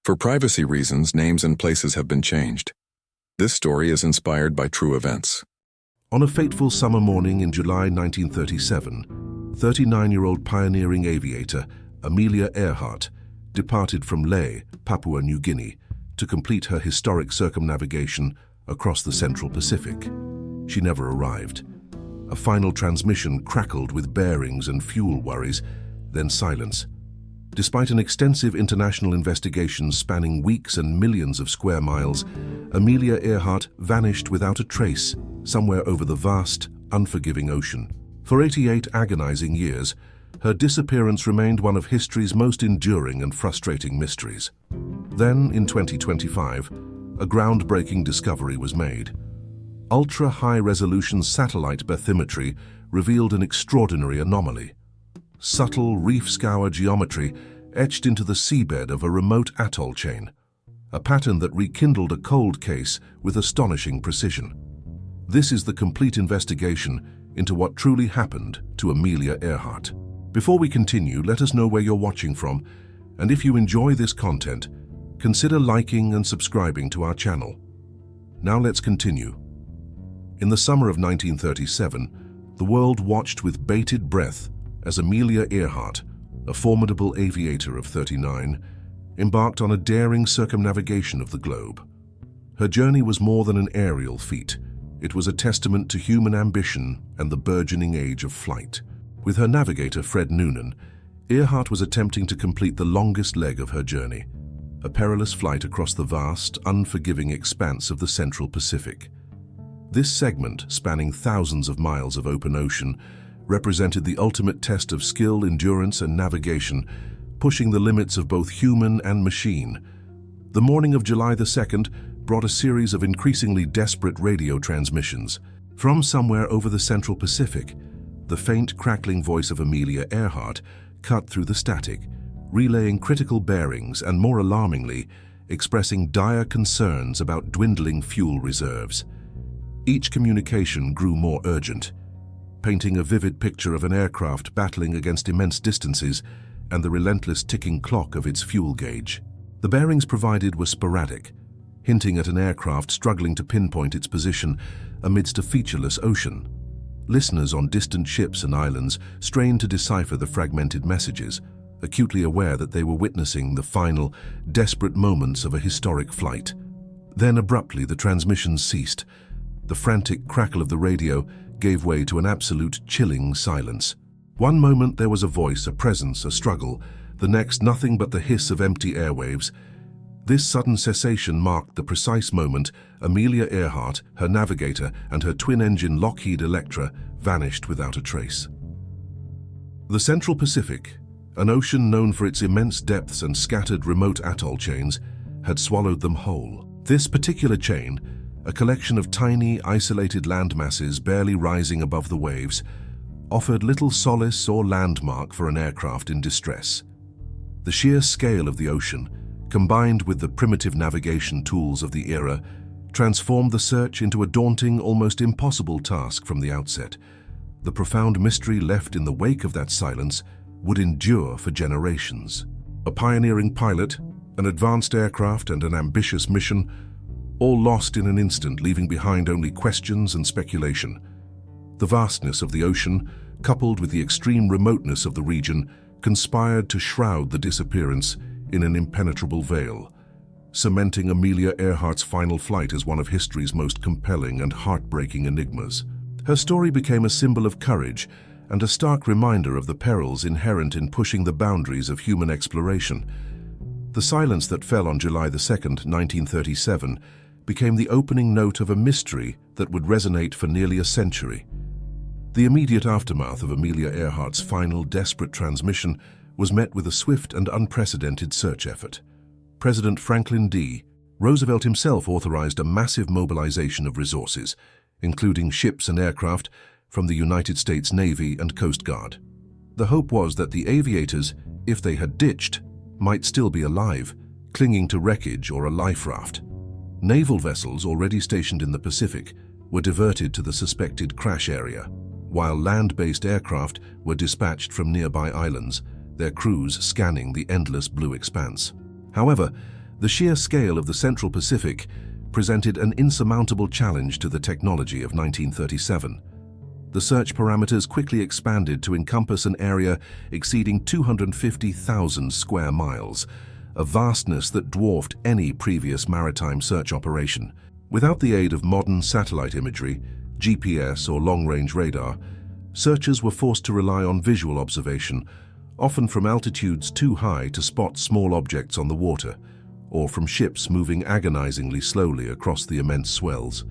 For privacy reasons, names and places have been changed. This story is inspired by true events. On a fateful summer morning in July 1937, 39-year-old pioneering aviator Amelia Earhart departed from Lae, Papua New Guinea, to complete her historic circumnavigation across the Central Pacific. She never arrived. A final transmission crackled with bearings and fuel worries, then silence. Despite an extensive international investigation spanning weeks and millions of square miles, Amelia Earhart vanished without a trace somewhere over the vast, unforgiving ocean. For 88 agonizing years, her disappearance remained one of history's most enduring and frustrating mysteries. Then, in 2025, a groundbreaking discovery was made. Ultra-high-resolution satellite bathymetry revealed an extraordinary anomaly. Subtle reef-scour geometry etched into the seabed of a remote atoll chain, a pattern that rekindled a cold case with astonishing precision. This is the complete investigation into what truly happened to Amelia Earhart. Before we continue, let us know where you're watching from, and if you enjoy this content, consider liking and subscribing to our channel. Now let's continue. In the summer of 1937, the world watched with bated breath as Amelia Earhart, a formidable aviator of 39, embarked on a daring circumnavigation of the globe. Her journey was more than an aerial feat. It was a testament to human ambition and the burgeoning age of flight. With her navigator, Fred Noonan, Earhart was attempting to complete the longest leg of her journey, a perilous flight across the vast, unforgiving expanse of the Central Pacific. This segment, spanning thousands of miles of open ocean, represented the ultimate test of skill, endurance, and navigation, pushing the limits of both human and machine. The morning of July the 2nd brought a series of increasingly desperate radio transmissions. From somewhere over the Central Pacific, the faint, crackling voice of Amelia Earhart cut through the static, relaying critical bearings and, more alarmingly, expressing dire concerns about dwindling fuel reserves. Each communication grew more urgent, painting a vivid picture of an aircraft battling against immense distances and the relentless ticking clock of its fuel gauge. The bearings provided were sporadic, hinting at an aircraft struggling to pinpoint its position amidst a featureless ocean. Listeners on distant ships and islands strained to decipher the fragmented messages, acutely aware that they were witnessing the final, desperate moments of a historic flight. Then abruptly the transmissions ceased. The frantic crackle of the radio gave way to an absolute chilling silence. One moment there was a voice, a presence, a struggle, the next nothing but the hiss of empty airwaves. This sudden cessation marked the precise moment Amelia Earhart, her navigator, and her twin-engine Lockheed Electra vanished without a trace. The Central Pacific, an ocean known for its immense depths and scattered remote atoll chains, had swallowed them whole. This particular chain, a collection of tiny, isolated landmasses barely rising above the waves, offered little solace or landmark for an aircraft in distress. The sheer scale of the ocean, combined with the primitive navigation tools of the era, transformed the search into a daunting, almost impossible task from the outset. The profound mystery left in the wake of that silence would endure for generations. A pioneering pilot, an advanced aircraft, and an ambitious mission, all lost in an instant, leaving behind only questions and speculation. The vastness of the ocean, coupled with the extreme remoteness of the region, conspired to shroud the disappearance in an impenetrable veil, cementing Amelia Earhart's final flight as one of history's most compelling and heartbreaking enigmas. Her story became a symbol of courage and a stark reminder of the perils inherent in pushing the boundaries of human exploration. The silence that fell on July the 2nd, 1937, became the opening note of a mystery that would resonate for nearly a century. The immediate aftermath of Amelia Earhart's final desperate transmission was met with a swift and unprecedented search effort. President Franklin D. Roosevelt himself authorized a massive mobilization of resources, including ships and aircraft from the United States Navy and Coast Guard. The hope was that the aviators, if they had ditched, might still be alive, clinging to wreckage or a life raft. Naval vessels already stationed in the Pacific were diverted to the suspected crash area, while land-based aircraft were dispatched from nearby islands, their crews scanning the endless blue expanse. However, The sheer scale of the Central Pacific presented an insurmountable challenge to the technology of 1937. The search parameters quickly expanded to encompass an area exceeding 250,000 square miles, a vastness that dwarfed any previous maritime search operation. Without the aid of modern satellite imagery, GPS or long-range radar, searchers were forced to rely on visual observation, often from altitudes too high to spot small objects on the water, or from ships moving agonizingly slowly across the immense swells.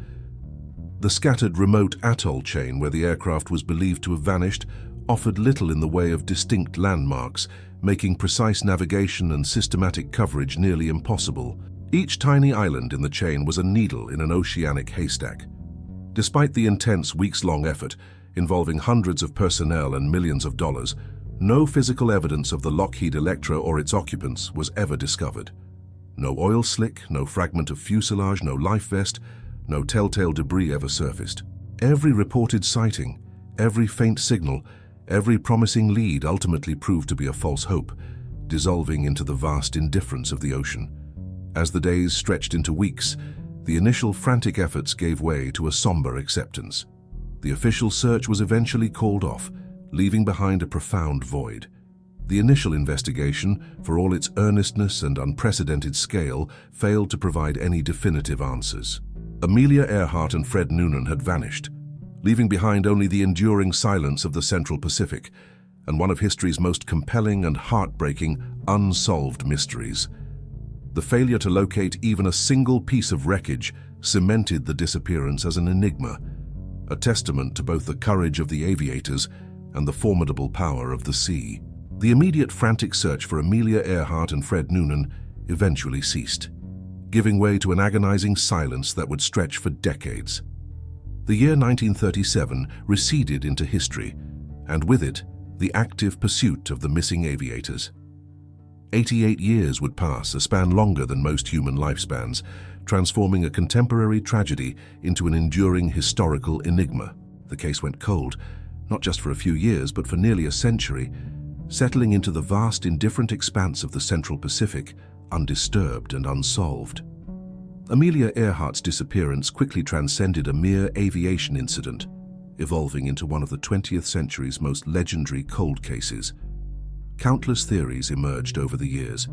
The scattered remote atoll chain where the aircraft was believed to have vanished offered little in the way of distinct landmarks, making precise navigation and systematic coverage nearly impossible. Each tiny island in the chain was a needle in an oceanic haystack. Despite the intense weeks-long effort, involving hundreds of personnel and millions of dollars, no physical evidence of the Lockheed Electra or its occupants was ever discovered. No oil slick, no fragment of fuselage, no life vest, no telltale debris ever surfaced. Every reported sighting, every faint signal, every promising lead ultimately proved to be a false hope, dissolving into the vast indifference of the ocean. As the days stretched into weeks, the initial frantic efforts gave way to a somber acceptance. The official search was eventually called off, leaving behind a profound void. The initial investigation, for all its earnestness and unprecedented scale, failed to provide any definitive answers. Amelia Earhart and Fred Noonan had vanished, leaving behind only the enduring silence of the Central Pacific and one of history's most compelling and heartbreaking unsolved mysteries. The failure to locate even a single piece of wreckage cemented the disappearance as an enigma, a testament to both the courage of the aviators and the formidable power of the sea. The immediate frantic search for Amelia Earhart and Fred Noonan eventually ceased, giving way to an agonizing silence that would stretch for decades. The year 1937 receded into history, and with it, the active pursuit of the missing aviators. 88 years would pass, a span longer than most human lifespans, transforming a contemporary tragedy into an enduring historical enigma. The case went cold, not just for a few years, but for nearly a century, settling into the vast, indifferent expanse of the Central Pacific, undisturbed and unsolved. Amelia Earhart's disappearance quickly transcended a mere aviation incident, evolving into one of the 20th century's most legendary cold cases. Countless theories emerged over the years,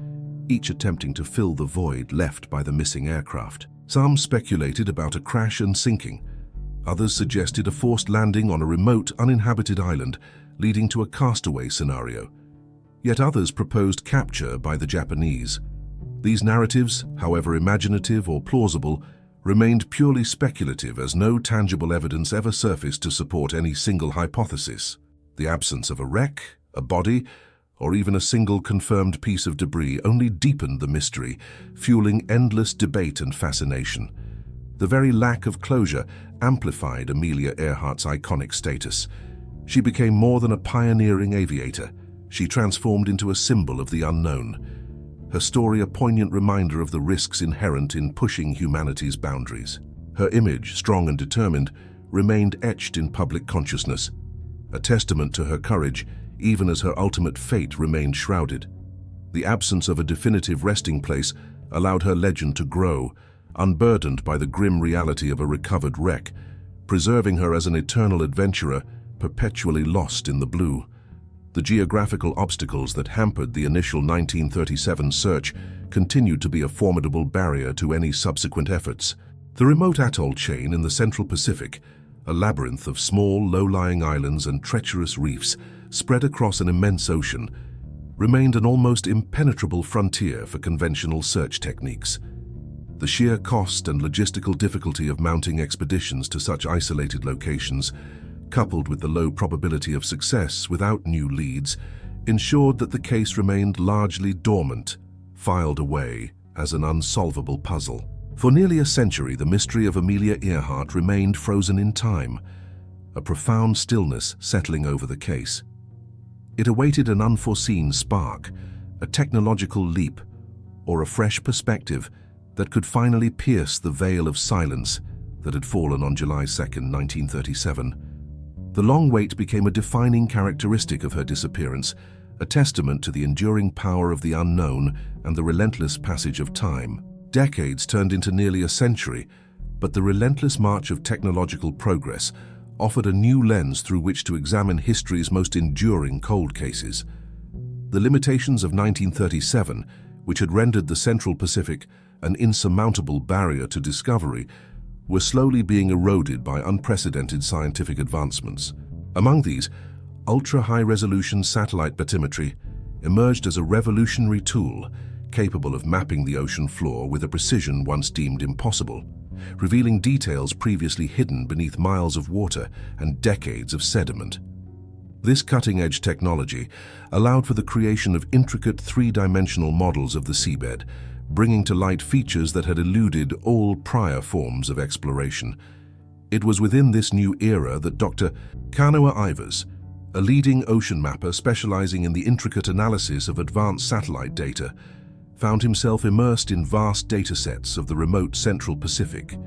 each attempting to fill the void left by the missing aircraft. Some speculated about a crash and sinking. Others suggested a forced landing on a remote, uninhabited island, leading to a castaway scenario. Yet others proposed capture by the Japanese. These narratives, however imaginative or plausible, remained purely speculative as no tangible evidence ever surfaced to support any single hypothesis. The absence of a wreck, a body, or even a single confirmed piece of debris only deepened the mystery, fueling endless debate and fascination. The very lack of closure amplified Amelia Earhart's iconic status. She became more than a pioneering aviator. She transformed into a symbol of the unknown. Her story a poignant reminder of the risks inherent in pushing humanity's boundaries. Her image, strong and determined, remained etched in public consciousness, a testament to her courage, even as her ultimate fate remained shrouded. The absence of a definitive resting place allowed her legend to grow, unburdened by the grim reality of a recovered wreck, preserving her as an eternal adventurer, perpetually lost in the blue. The geographical obstacles that hampered the initial 1937 search continued to be a formidable barrier to any subsequent efforts. The remote atoll chain in the Central Pacific, a labyrinth of small, low-lying islands and treacherous reefs spread across an immense ocean, remained an almost impenetrable frontier for conventional search techniques. The sheer cost and logistical difficulty of mounting expeditions to such isolated locations, coupled with the low probability of success without new leads, ensured that the case remained largely dormant, filed away as an unsolvable puzzle. For nearly a century, the mystery of Amelia Earhart remained frozen in time, a profound stillness settling over the case. It awaited an unforeseen spark, a technological leap, or a fresh perspective that could finally pierce the veil of silence that had fallen on July 2, 1937. The long wait became a defining characteristic of her disappearance, a testament to the enduring power of the unknown and the relentless passage of time. Decades turned into nearly a century, but the relentless march of technological progress offered a new lens through which to examine history's most enduring cold cases. The limitations of 1937, which had rendered the Central Pacific an insurmountable barrier to discovery, were slowly being eroded by unprecedented scientific advancements. Among these, ultra-high-resolution satellite bathymetry emerged as a revolutionary tool capable of mapping the ocean floor with a precision once deemed impossible, revealing details previously hidden beneath miles of water and decades of sediment. This cutting-edge technology allowed for the creation of intricate three-dimensional models of the seabed, bringing to light features that had eluded all prior forms of exploration. It was within this new era that Dr. Kanoa Ivers, a leading ocean mapper specializing in the intricate analysis of advanced satellite data, found himself immersed in vast datasets of the remote Central Pacific.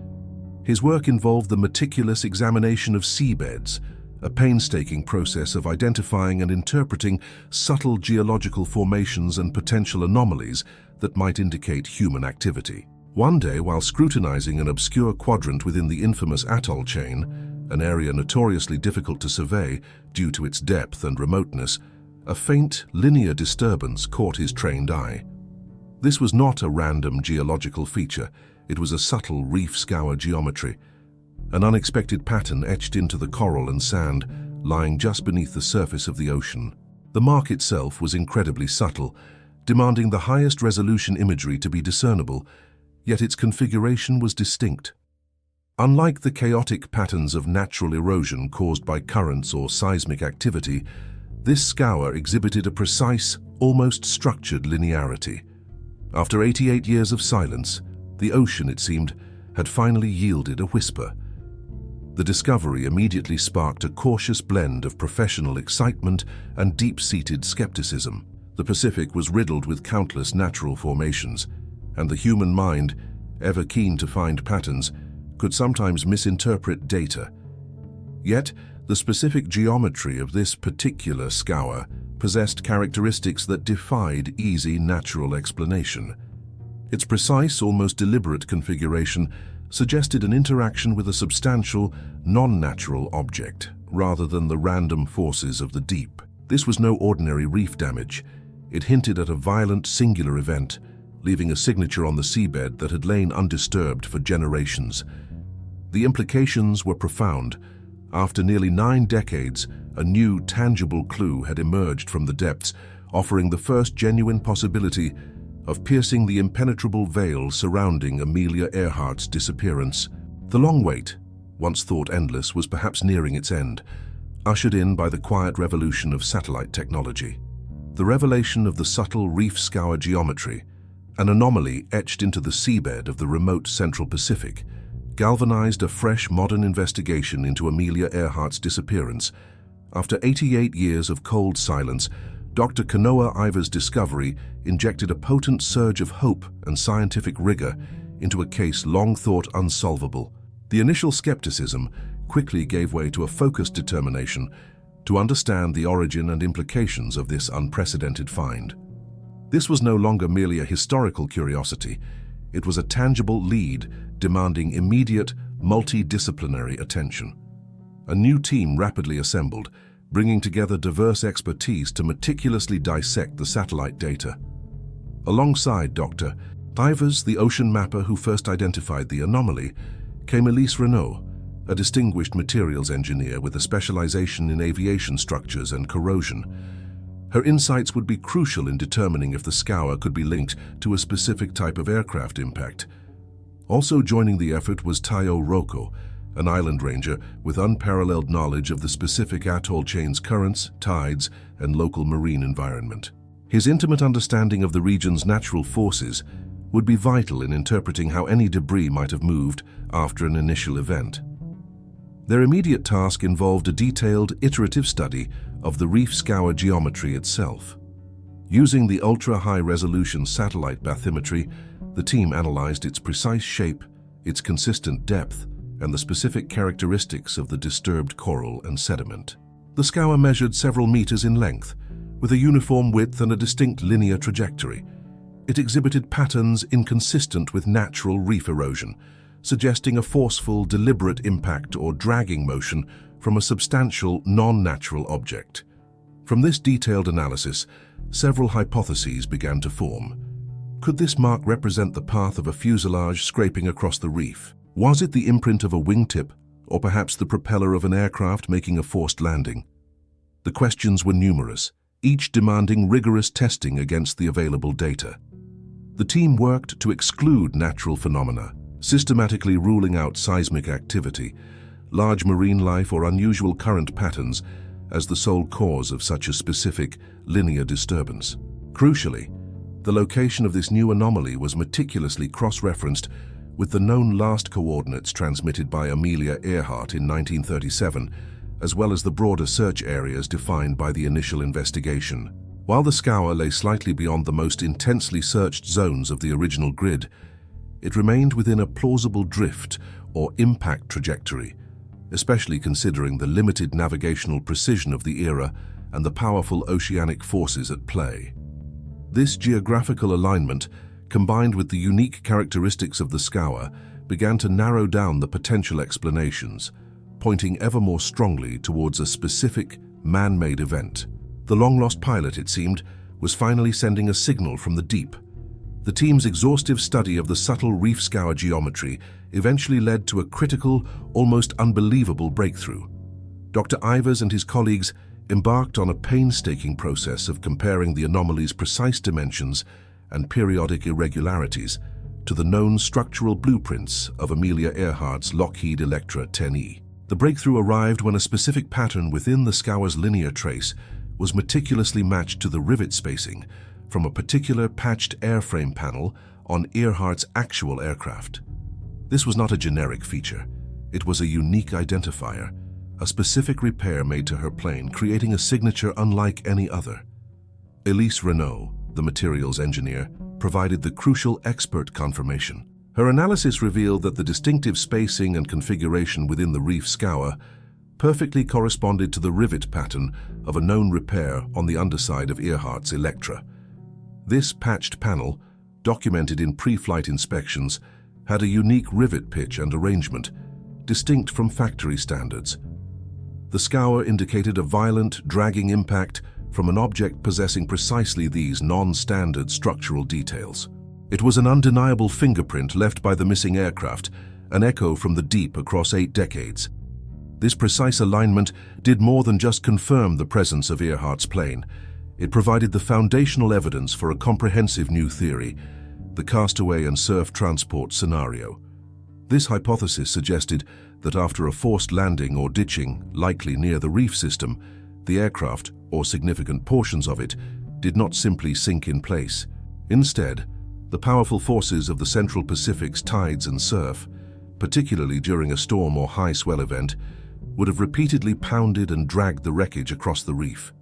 His work involved the meticulous examination of seabeds, a painstaking process of identifying and interpreting subtle geological formations and potential anomalies that might indicate human activity. One day, while scrutinizing an obscure quadrant within the infamous atoll chain, an area notoriously difficult to survey due to its depth and remoteness, a faint, linear disturbance caught his trained eye. This was not a random geological feature, it was a subtle reef scour geometry, an unexpected pattern etched into the coral and sand lying just beneath the surface of the ocean. The mark itself was incredibly subtle, demanding the highest resolution imagery to be discernible, yet its configuration was distinct. Unlike the chaotic patterns of natural erosion caused by currents or seismic activity, this scour exhibited a precise, almost structured linearity. After 88 years of silence, the ocean, it seemed, had finally yielded a whisper. The discovery immediately sparked a cautious blend of professional excitement and deep-seated skepticism. The Pacific was riddled with countless natural formations, and the human mind, ever keen to find patterns, could sometimes misinterpret data. Yet, the specific geometry of this particular scour possessed characteristics that defied easy natural explanation. Its precise, almost deliberate configuration suggested an interaction with a substantial, non-natural object, rather than the random forces of the deep. This was no ordinary reef damage. It hinted at a violent, singular event, leaving a signature on the seabed that had lain undisturbed for generations. The implications were profound. After nearly 9 decades, a new, tangible clue had emerged from the depths, offering the first genuine possibility of piercing the impenetrable veil surrounding Amelia Earhart's disappearance. The long wait, once thought endless, was perhaps nearing its end, ushered in by the quiet revolution of satellite technology. The revelation of the subtle reef scour geometry, an anomaly etched into the seabed of the remote Central Pacific, galvanized a fresh modern investigation into Amelia Earhart's disappearance. After 88 years of cold silence, Dr. Kanoa Ivers' discovery injected a potent surge of hope and scientific rigor into a case long thought unsolvable. The initial skepticism quickly gave way to a focused determination to understand the origin and implications of this unprecedented find. This was no longer merely a historical curiosity. It was a tangible lead demanding immediate, multidisciplinary attention. A new team rapidly assembled, bringing together diverse expertise to meticulously dissect the satellite data. Alongside Dr. Ivers, the ocean mapper who first identified the anomaly, came Elise Renaud, a distinguished materials engineer with a specialization in aviation structures and corrosion. Her insights would be crucial in determining if the scour could be linked to a specific type of aircraft impact. Also joining the effort was Tayo Roko, an island ranger with unparalleled knowledge of the specific atoll chain's currents, tides, and local marine environment. His intimate understanding of the region's natural forces would be vital in interpreting how any debris might have moved after an initial event. Their immediate task involved a detailed, iterative study of the reef scour geometry itself. Using the ultra-high-resolution satellite bathymetry, the team analyzed its precise shape, its consistent depth, and the specific characteristics of the disturbed coral and sediment. The scour measured several meters in length, with a uniform width and a distinct linear trajectory. It exhibited patterns inconsistent with natural reef erosion, suggesting a forceful, deliberate impact or dragging motion from a substantial, non-natural object. From this detailed analysis, several hypotheses began to form. Could this mark represent the path of a fuselage scraping across the reef? Was it the imprint of a wingtip, or perhaps the propeller of an aircraft making a forced landing? The questions were numerous, each demanding rigorous testing against the available data. The team worked to exclude natural phenomena, systematically ruling out seismic activity, large marine life, or unusual current patterns as the sole cause of such a specific, linear disturbance. Crucially, the location of this new anomaly was meticulously cross-referenced with the known last coordinates transmitted by Amelia Earhart in 1937, as well as the broader search areas defined by the initial investigation. While the scour lay slightly beyond the most intensely searched zones of the original grid, it remained within a plausible drift or impact trajectory, especially considering the limited navigational precision of the era and the powerful oceanic forces at play. This geographical alignment, combined with the unique characteristics of the scour, began to narrow down the potential explanations, pointing ever more strongly towards a specific, man-made event. The long-lost pilot, it seemed, was finally sending a signal from the deep. The team's exhaustive study of the subtle reef scour geometry eventually led to a critical, almost unbelievable breakthrough. Dr. Ivers and his colleagues embarked on a painstaking process of comparing the anomaly's precise dimensions and periodic irregularities to the known structural blueprints of Amelia Earhart's Lockheed Electra 10E. The breakthrough arrived when a specific pattern within the scour's linear trace was meticulously matched to the rivet spacing from a particular patched airframe panel on Earhart's actual aircraft. This was not a generic feature. It was a unique identifier, a specific repair made to her plane, creating a signature unlike any other. Elise Renault, the materials engineer, provided the crucial expert confirmation. Her analysis revealed that the distinctive spacing and configuration within the reef scour perfectly corresponded to the rivet pattern of a known repair on the underside of Earhart's Electra. This patched panel, documented in pre-flight inspections, had a unique rivet pitch and arrangement, distinct from factory standards. The scour indicated a violent, dragging impact from an object possessing precisely these non-standard structural details. It was an undeniable fingerprint left by the missing aircraft, an echo from the deep across 8 decades. This precise alignment did more than just confirm the presence of Earhart's plane. It provided the foundational evidence for a comprehensive new theory, the castaway and surf transport scenario. This hypothesis suggested that after a forced landing or ditching, likely near the reef system, the aircraft, or significant portions of it, did not simply sink in place. Instead, the powerful forces of the Central Pacific's tides and surf, particularly during a storm or high swell event, would have repeatedly pounded and dragged the wreckage across the reef.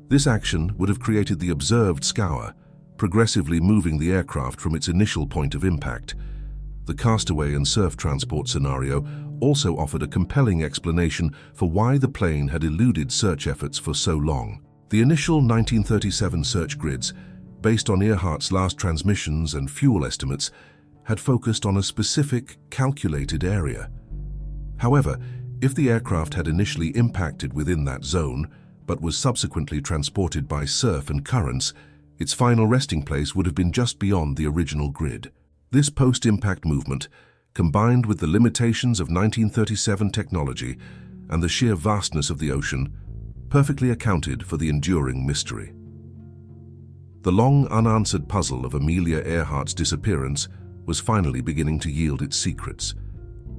This action would have created the observed scour, progressively moving the aircraft from its initial point of impact. The castaway and surf transport scenario also offered a compelling explanation for why the plane had eluded search efforts for so long. The initial 1937 search grids, based on Earhart's last transmissions and fuel estimates, had focused on a specific, calculated area. However, if the aircraft had initially impacted within that zone, but was subsequently transported by surf and currents, its final resting place would have been just beyond the original grid. This post-impact movement, combined with the limitations of 1937 technology and the sheer vastness of the ocean, perfectly accounted for the enduring mystery. The long unanswered puzzle of Amelia Earhart's disappearance was finally beginning to yield its secrets.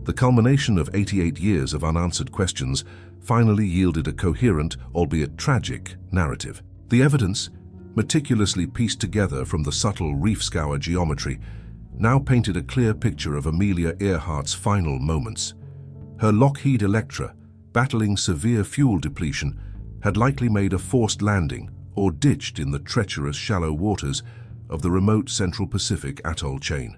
The culmination of 88 years of unanswered questions finally yielded a coherent, albeit tragic, narrative. The evidence, meticulously pieced together from the subtle reef scour geometry, now painted a clear picture of Amelia Earhart's final moments. Her Lockheed Electra, battling severe fuel depletion, had likely made a forced landing or ditched in the treacherous shallow waters of the remote Central Pacific atoll chain.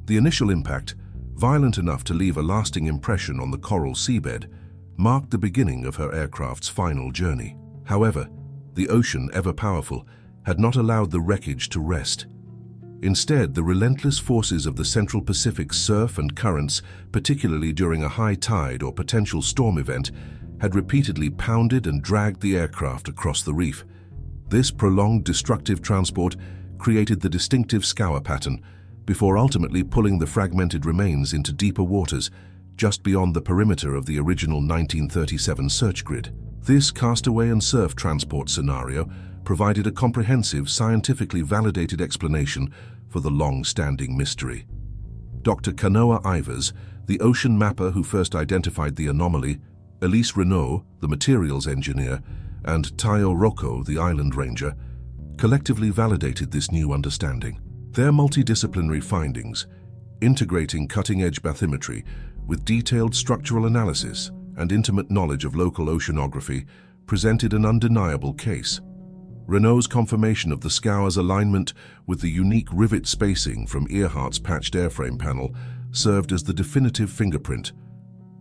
The initial impact, violent enough to leave a lasting impression on the coral seabed, marked the beginning of her aircraft's final journey. However, The ocean, ever powerful, had not allowed the wreckage to rest. Instead, the relentless forces of the Central Pacific's surf and currents, particularly during a high tide or potential storm event, had repeatedly pounded and dragged the aircraft across the reef. This prolonged destructive transport created the distinctive scour pattern, before ultimately pulling the fragmented remains into deeper waters, just beyond the perimeter of the original 1937 search grid. This castaway and surf transport scenario provided a comprehensive, scientifically validated explanation for the long-standing mystery. Dr. Kanoa Ivers, the ocean mapper who first identified the anomaly, Elise Renaud, the materials engineer, and Tayo Rocco, the island ranger, collectively validated this new understanding. Their multidisciplinary findings, integrating cutting-edge bathymetry with detailed structural analysis and intimate knowledge of local oceanography, presented an undeniable case. Renault's confirmation of the scour's alignment with the unique rivet spacing from Earhart's patched airframe panel served as the definitive fingerprint,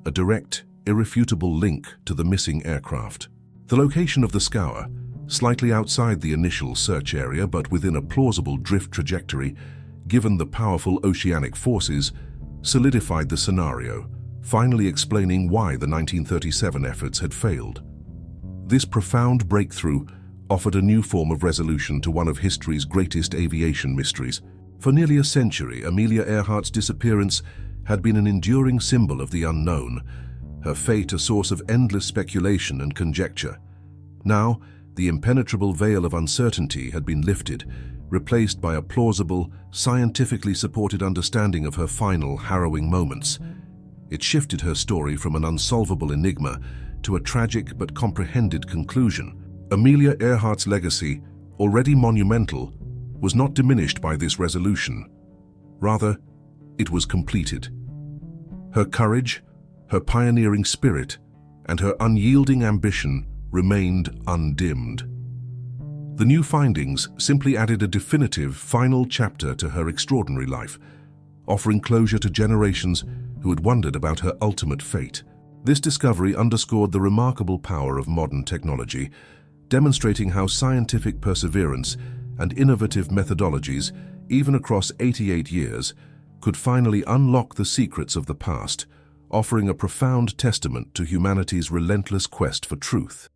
a direct, irrefutable link to the missing aircraft. The location of the scour, slightly outside the initial search area but within a plausible drift trajectory, given the powerful oceanic forces, solidified the scenario, finally explaining why the 1937 efforts had failed. This profound breakthrough offered a new form of resolution to one of history's greatest aviation mysteries. For nearly a century, Amelia Earhart's disappearance had been an enduring symbol of the unknown, her fate a source of endless speculation and conjecture. Now, the impenetrable veil of uncertainty had been lifted, replaced by a plausible, scientifically supported understanding of her final, harrowing moments. It shifted her story from an unsolvable enigma to a tragic but comprehended conclusion. Amelia Earhart's legacy, already monumental, was not diminished by this resolution. Rather, it was completed. Her courage, her pioneering spirit, and her unyielding ambition remained undimmed. The new findings simply added a definitive, final chapter to her extraordinary life, offering closure to generations who had wondered about her ultimate fate. This discovery underscored the remarkable power of modern technology, demonstrating how scientific perseverance and innovative methodologies, even across 88 years, could finally unlock the secrets of the past, offering a profound testament to humanity's relentless quest for truth.